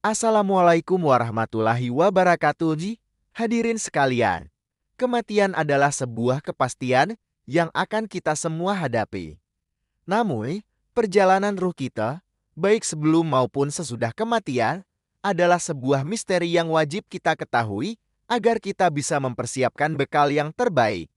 Assalamualaikum warahmatullahi wabarakatuh. Hadirin sekalian, kematian adalah sebuah kepastian yang akan kita semua hadapi. Namun, perjalanan ruh kita, baik sebelum maupun sesudah kematian, adalah sebuah misteri yang wajib kita ketahui agar kita bisa mempersiapkan bekal yang terbaik.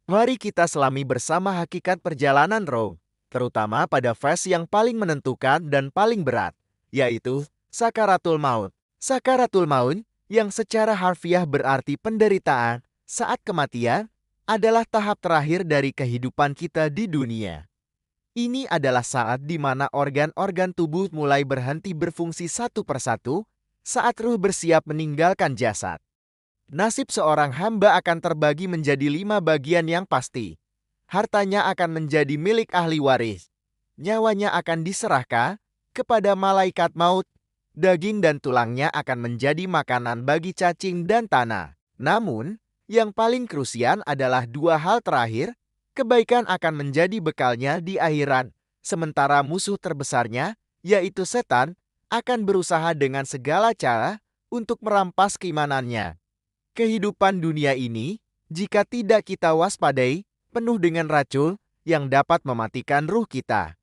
Mari kita selami bersama hakikat perjalanan roh, terutama pada fase yang paling menentukan dan paling berat, yaitu sakaratul maut. Sakaratul maut, yang secara harfiah berarti penderitaan saat kematian, adalah tahap terakhir dari kehidupan kita di dunia. Ini adalah saat di mana organ-organ tubuh mulai berhenti berfungsi satu persatu saat ruh bersiap meninggalkan jasad. Nasib seorang hamba akan terbagi menjadi 5 bagian yang pasti. Hartanya akan menjadi milik ahli waris. Nyawanya akan diserahkan kepada malaikat maut. Daging dan tulangnya akan menjadi makanan bagi cacing dan tanah. Namun, yang paling krusial adalah 2 hal terakhir. Kebaikan akan menjadi bekalnya di akhirat. Sementara musuh terbesarnya, yaitu setan, akan berusaha dengan segala cara untuk merampas keimanannya. Kehidupan dunia ini, jika tidak kita waspadai, penuh dengan racun yang dapat mematikan ruh kita.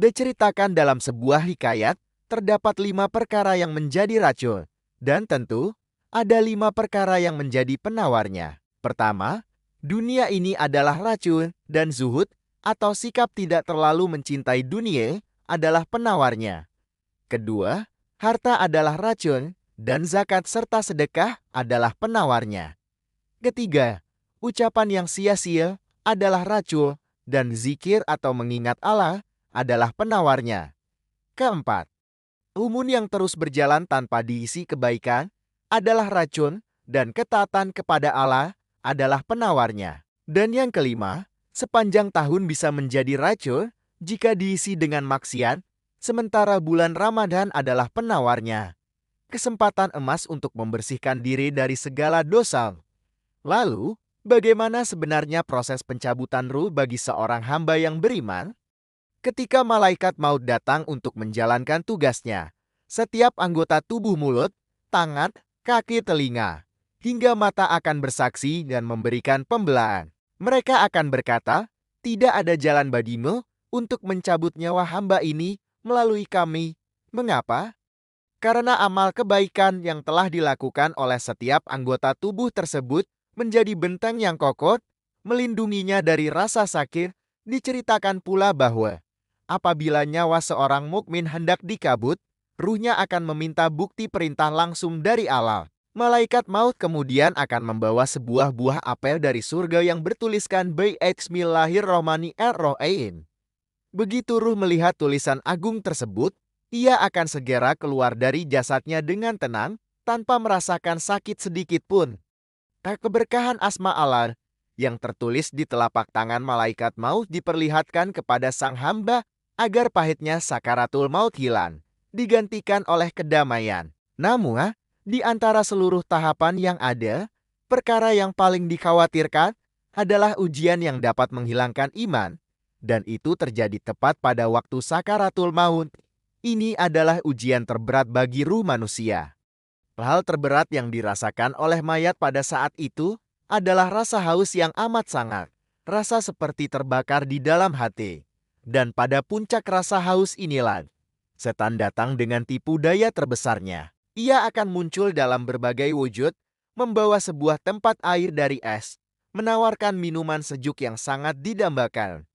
Diceritakan dalam sebuah hikayat, terdapat 5 perkara yang menjadi racun, dan tentu ada 5 perkara yang menjadi penawarnya. Pertama, dunia ini adalah racun, dan zuhud atau sikap tidak terlalu mencintai dunia adalah penawarnya. Kedua, harta adalah racun, dan zakat serta sedekah adalah penawarnya. Ketiga, ucapan yang sia-sia adalah racun, dan zikir atau mengingat Allah adalah penawarnya. Keempat, umun yang terus berjalan tanpa diisi kebaikan adalah racun, dan ketaatan kepada Allah adalah penawarnya. Dan yang kelima, sepanjang tahun bisa menjadi racun jika diisi dengan maksiat, sementara bulan Ramadan adalah penawarnya. Kesempatan emas untuk membersihkan diri dari segala dosa. Lalu, bagaimana sebenarnya proses pencabutan ruh bagi seorang hamba yang beriman? Ketika malaikat maut datang untuk menjalankan tugasnya, setiap anggota tubuh mulut, tangan, kaki, telinga, hingga mata akan bersaksi dan memberikan pembelaan. Mereka akan berkata, tidak ada jalan bagimu untuk mencabut nyawa hamba ini melalui kami. Mengapa? Karena amal kebaikan yang telah dilakukan oleh setiap anggota tubuh tersebut menjadi benteng yang kokoh, melindunginya dari rasa sakit. Diceritakan pula bahwa apabila nyawa seorang mukmin hendak dicabut, ruhnya akan meminta bukti perintah langsung dari Allah. Malaikat maut kemudian akan membawa sebuah buah apel dari surga yang bertuliskan Bismillahirrahmanirrahim. Begitu ruh melihat tulisan agung tersebut, ia akan segera keluar dari jasadnya dengan tenang, tanpa merasakan sakit sedikit pun. Keberkahan asma Allah yang tertulis di telapak tangan malaikat maut diperlihatkan kepada sang hamba agar pahitnya sakaratul maut hilang, digantikan oleh kedamaian. Namun, di antara seluruh tahapan yang ada, perkara yang paling dikhawatirkan adalah ujian yang dapat menghilangkan iman, dan itu terjadi tepat pada waktu sakaratul maut. Ini adalah ujian terberat bagi ruh manusia. Hal terberat yang dirasakan oleh mayat pada saat itu adalah rasa haus yang amat sangat, rasa seperti terbakar di dalam hati. Dan pada puncak rasa haus inilah, setan datang dengan tipu daya terbesarnya. Ia akan muncul dalam berbagai wujud, membawa sebuah tempat air dari es, menawarkan minuman sejuk yang sangat didambakan.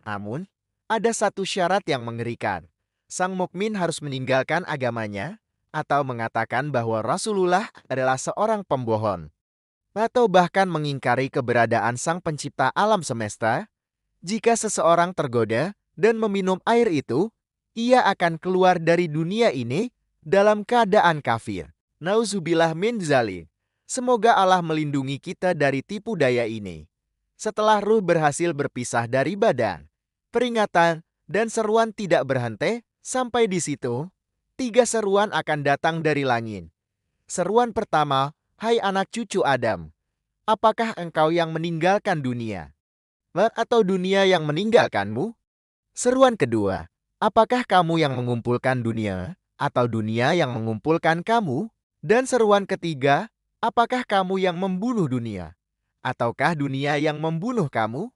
Namun, ada satu syarat yang mengerikan. Sang mukmin harus meninggalkan agamanya atau mengatakan bahwa Rasulullah adalah seorang pembohong, atau bahkan mengingkari keberadaan Sang Pencipta alam semesta. Jika seseorang tergoda dan meminum air itu, ia akan keluar dari dunia ini dalam keadaan kafir. Nauzubillah min dzalik. Semoga Allah melindungi kita dari tipu daya ini. Setelah ruh berhasil berpisah dari badan, peringatan dan seruan tidak berhenti. Sampai di situ, 3 seruan akan datang dari langit. Seruan pertama, hai anak cucu Adam, apakah engkau yang meninggalkan dunia? Atau dunia yang meninggalkanmu? Seruan kedua, apakah kamu yang mengumpulkan dunia? atau dunia yang mengumpulkan kamu? Dan seruan ketiga, apakah kamu yang membunuh dunia? Ataukah dunia yang membunuh kamu?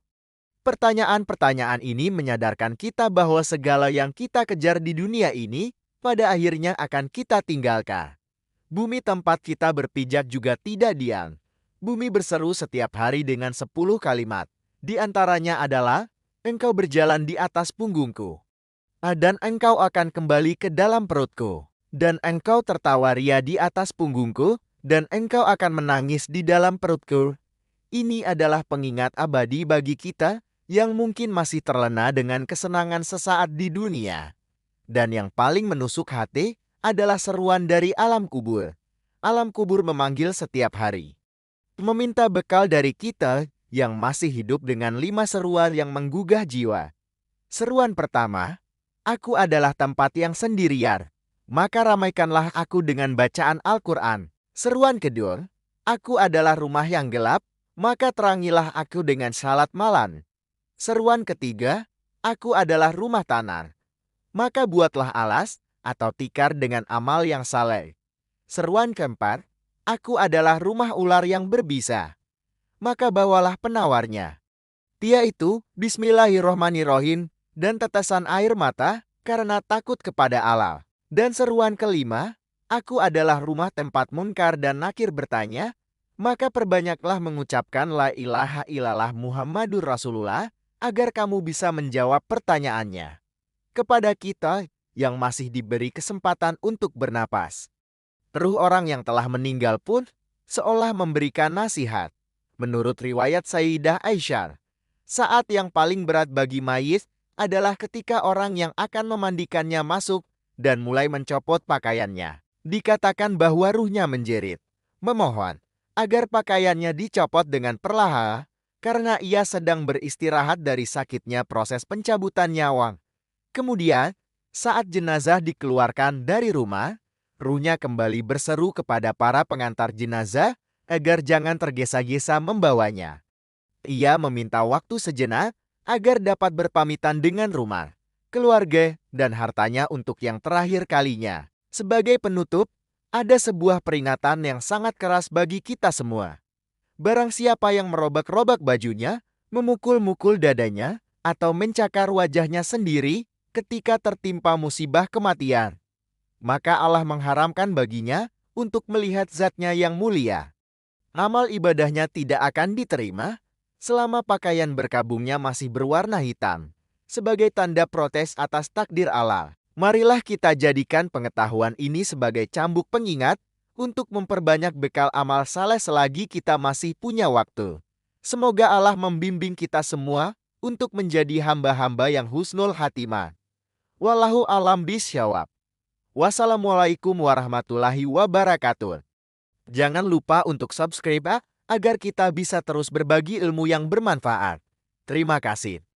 Pertanyaan-pertanyaan ini menyadarkan kita bahwa segala yang kita kejar di dunia ini pada akhirnya akan kita tinggalkan. Bumi tempat kita berpijak juga tidak diam. Bumi berseru setiap hari dengan 10 kalimat. Di antaranya adalah, engkau berjalan di atas punggungku. Dan engkau akan kembali ke dalam perutku. Dan engkau tertawa ria di atas punggungku. Dan engkau akan menangis di dalam perutku. Ini adalah pengingat abadi bagi kita yang mungkin masih terlena dengan kesenangan sesaat di dunia. Dan yang paling menusuk hati adalah seruan dari alam kubur. Alam kubur memanggil setiap hari, meminta bekal dari kita yang masih hidup dengan 5 seruan yang menggugah jiwa. Seruan pertama, aku adalah tempat yang sendirian, maka ramaikanlah aku dengan bacaan Al-Quran. Seruan kedua, aku adalah rumah yang gelap, maka terangilah aku dengan salat malam. Seruan ketiga, aku adalah rumah tanah, maka buatlah alas atau tikar dengan amal yang saleh. Seruan keempat, aku adalah rumah ular yang berbisa, maka bawalah penawarnya. Yaitu Bismillahirrohmanirrohim dan tetesan air mata karena takut kepada Allah. Dan seruan kelima, aku adalah rumah tempat munkar dan nakir bertanya, maka perbanyaklah mengucapkan la ilaha illallah Muhammadur Rasulullah agar kamu bisa menjawab pertanyaannya. Kepada kita yang masih diberi kesempatan untuk bernapas, ruh orang yang telah meninggal pun seolah memberikan nasihat. Menurut riwayat Sayyidah Aisyah, saat yang paling berat bagi mayit adalah ketika orang yang akan memandikannya masuk dan mulai mencopot pakaiannya. Dikatakan bahwa ruhnya menjerit, memohon agar pakaiannya dicopot dengan perlahan karena ia sedang beristirahat dari sakitnya proses pencabutan nyawa. Kemudian, saat jenazah dikeluarkan dari rumah, ruhnya kembali berseru kepada para pengantar jenazah agar jangan tergesa-gesa membawanya. Ia meminta waktu sejenak agar dapat berpamitan dengan rumah, keluarga, dan hartanya untuk yang terakhir kalinya. Sebagai penutup, ada sebuah peringatan yang sangat keras bagi kita semua. Barang siapa yang merobak-robak bajunya, memukul-mukul dadanya, atau mencakar wajahnya sendiri ketika tertimpa musibah kematian, maka Allah mengharamkan baginya untuk melihat zatnya yang mulia. Amal ibadahnya tidak akan diterima selama pakaian berkabungnya masih berwarna hitam, sebagai tanda protes atas takdir Allah. Marilah kita jadikan pengetahuan ini sebagai cambuk pengingat untuk memperbanyak bekal amal saleh selagi kita masih punya waktu. Semoga Allah membimbing kita semua untuk menjadi hamba-hamba yang husnul khatimah. Wallahu a'lam bishawab. Wassalamualaikum warahmatullahi wabarakatuh. Jangan lupa untuk subscribe agar kita bisa terus berbagi ilmu yang bermanfaat. Terima kasih.